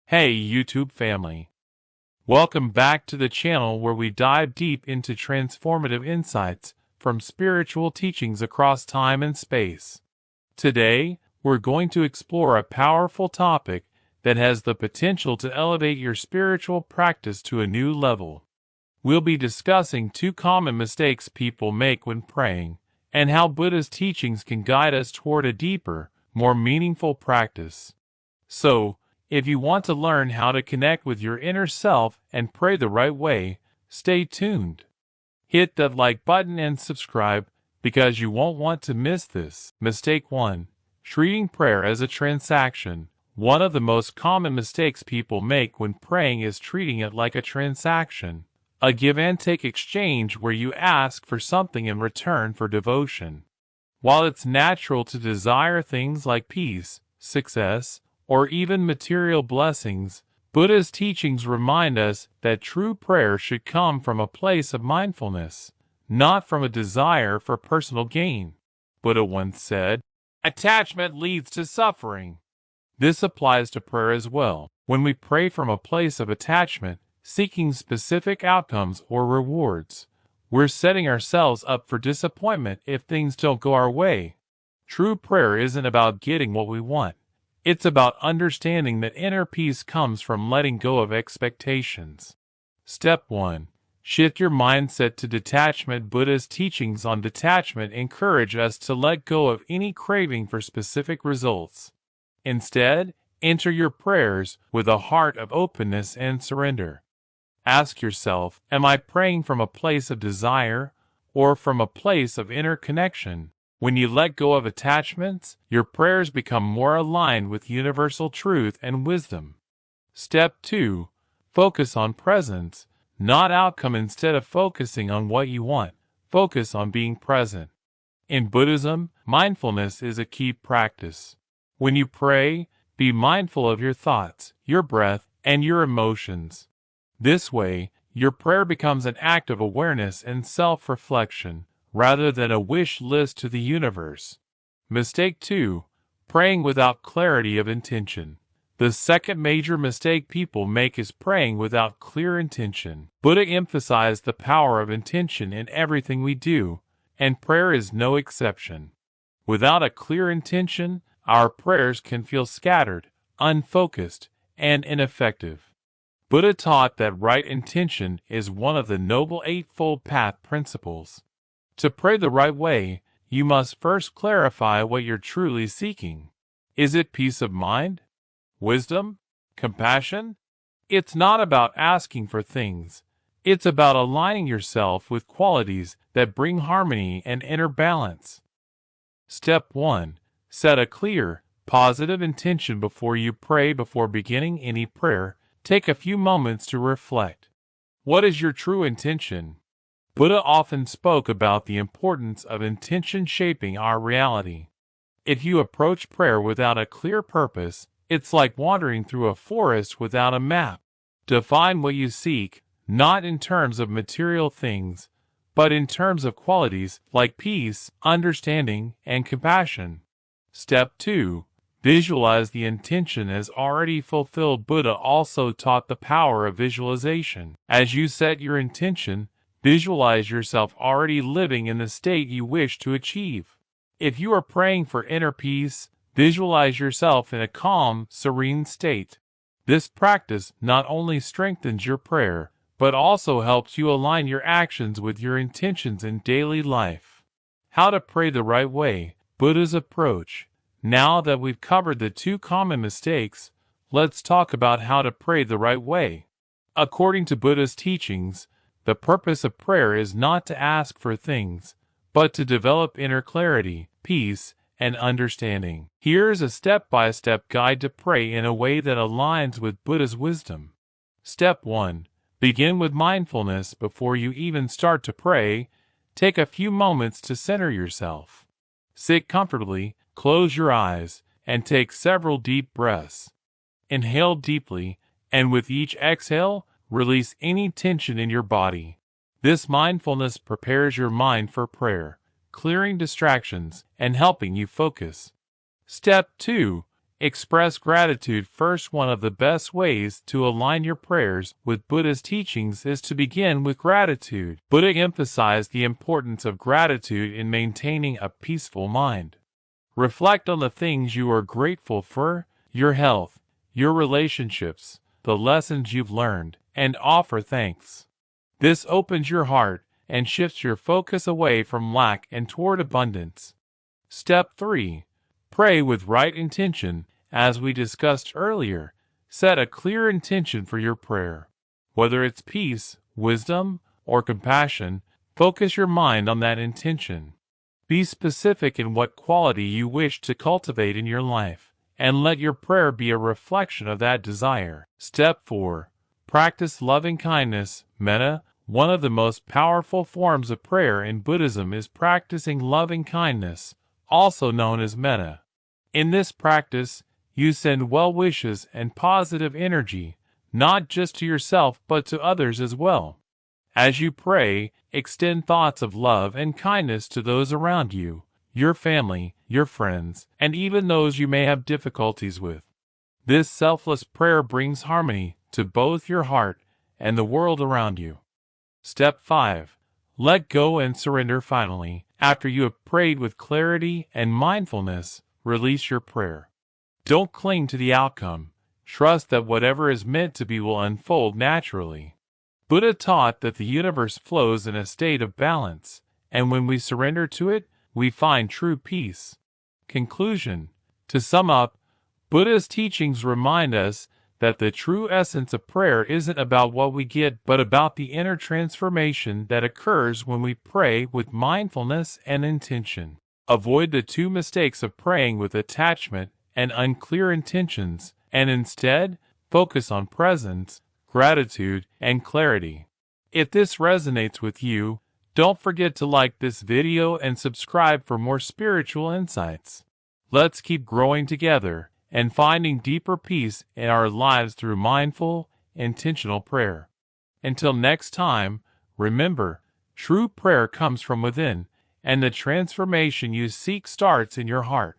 Hey YouTube family, welcome back to the channel where we dive deep into transformative insights from spiritual teachings across time and space. Today, we're going to explore a powerful topic that has the potential to elevate your spiritual practice to a new level. We'll be discussing two common mistakes people make when praying, and how Buddha's teachings can guide us toward a deeper, more meaningful practice. So, if you want to learn how to connect with your inner self and pray the right way, stay tuned. Hit that like button and subscribe because you won't want to miss this. Mistake 1. Treating prayer as a transaction. One of the most common mistakes people make when praying is treating it like a transaction, a give-and-take exchange where you ask for something in return for devotion. While it's natural to desire things like peace, success, or even material blessings, Buddha's teachings remind us that true prayer should come from a place of mindfulness, not from a desire for personal gain. Buddha once said, "Attachment leads to suffering." This applies to prayer as well. When we pray from a place of attachment, seeking specific outcomes or rewards, we're setting ourselves up for disappointment if things don't go our way. True prayer isn't about getting what we want. It's about understanding that inner peace comes from letting go of expectations. Step 1. Shift your mindset to detachment. Buddha's teachings on detachment encourage us to let go of any craving for specific results. Instead, enter your prayers with a heart of openness and surrender. Ask yourself, am I praying from a place of desire or from a place of inner connection? When you let go of attachments, your prayers become more aligned with universal truth and wisdom. Step 2. Focus on presence, not outcome. Instead of focusing on what you want, focus on being present. In Buddhism, mindfulness is a key practice. When you pray, be mindful of your thoughts, your breath, and your emotions. This way, your prayer becomes an act of awareness and self-reflection, rather than a wish list to the universe. Mistake 2. Praying without clarity of intention. The second major mistake people make is praying without clear intention. Buddha emphasized the power of intention in everything we do, and prayer is no exception. Without a clear intention, our prayers can feel scattered, unfocused, and ineffective. Buddha taught that right intention is one of the Noble Eightfold Path principles. To pray the right way, you must first clarify what you're truly seeking. Is it peace of mind? Wisdom? Compassion? It's not about asking for things. It's about aligning yourself with qualities that bring harmony and inner balance. Step 1. Set a clear, positive intention before you pray. Before beginning any prayer, take a few moments to reflect. What is your true intention? Buddha often spoke about the importance of intention shaping our reality. If you approach prayer without a clear purpose, it's like wandering through a forest without a map. Define what you seek, not in terms of material things, but in terms of qualities like peace, understanding, and compassion. Step 2. Visualize the intention as already fulfilled. Buddha also taught the power of visualization. As you set your intention, visualize yourself already living in the state you wish to achieve. If you are praying for inner peace, visualize yourself in a calm, serene state. This practice not only strengthens your prayer, but also helps you align your actions with your intentions in daily life. How to pray the right way. Buddha's approach. Now that we've covered the two common mistakes, let's talk about how to pray the right way. According to Buddha's teachings, the purpose of prayer is not to ask for things, but to develop inner clarity, peace, and understanding. Here's a step-by-step guide to pray in a way that aligns with Buddha's wisdom. Step 1. Begin with mindfulness. Before you even start to pray, take a few moments to center yourself. Sit comfortably, close your eyes, and take several deep breaths. Inhale deeply, and with each exhale, release any tension in your body. This mindfulness prepares your mind for prayer, clearing distractions and helping you focus. Step 2. Express gratitude first. One of the best ways to align your prayers with Buddha's teachings is to begin with gratitude. Buddha emphasized the importance of gratitude in maintaining a peaceful mind. Reflect on the things you are grateful for, your health, your relationships, the lessons you've learned, and offer thanks. This opens your heart and shifts your focus away from lack and toward abundance. Step 3. Pray with right intention. As we discussed earlier, set a clear intention for your prayer. Whether it's peace, wisdom, or compassion, focus your mind on that intention. Be specific in what quality you wish to cultivate in your life, and let your prayer be a reflection of that desire. Step 4. Practice loving kindness, metta. One of the most powerful forms of prayer in Buddhism is practicing loving kindness, also known as metta. In this practice, you send well wishes and positive energy, not just to yourself but to others as well. As you pray, extend thoughts of love and kindness to those around you, your family, your friends, and even those you may have difficulties with. This selfless prayer brings harmony to both your heart and the world around you. Step 5. Let go and surrender. Finally, after you have prayed with clarity and mindfulness, release your prayer. Don't cling to the outcome. Trust that whatever is meant to be will unfold naturally. Buddha taught that the universe flows in a state of balance, and when we surrender to it, we find true peace. Conclusion. To sum up, Buddha's teachings remind us that the true essence of prayer isn't about what we get, but about the inner transformation that occurs when we pray with mindfulness and intention. Avoid the two mistakes of praying with attachment and unclear intentions, and instead, focus on presence, gratitude, and clarity. If this resonates with you, don't forget to like this video and subscribe for more spiritual insights. Let's keep growing together and finding deeper peace in our lives through mindful, intentional prayer. Until next time, remember, true prayer comes from within, and the transformation you seek starts in your heart.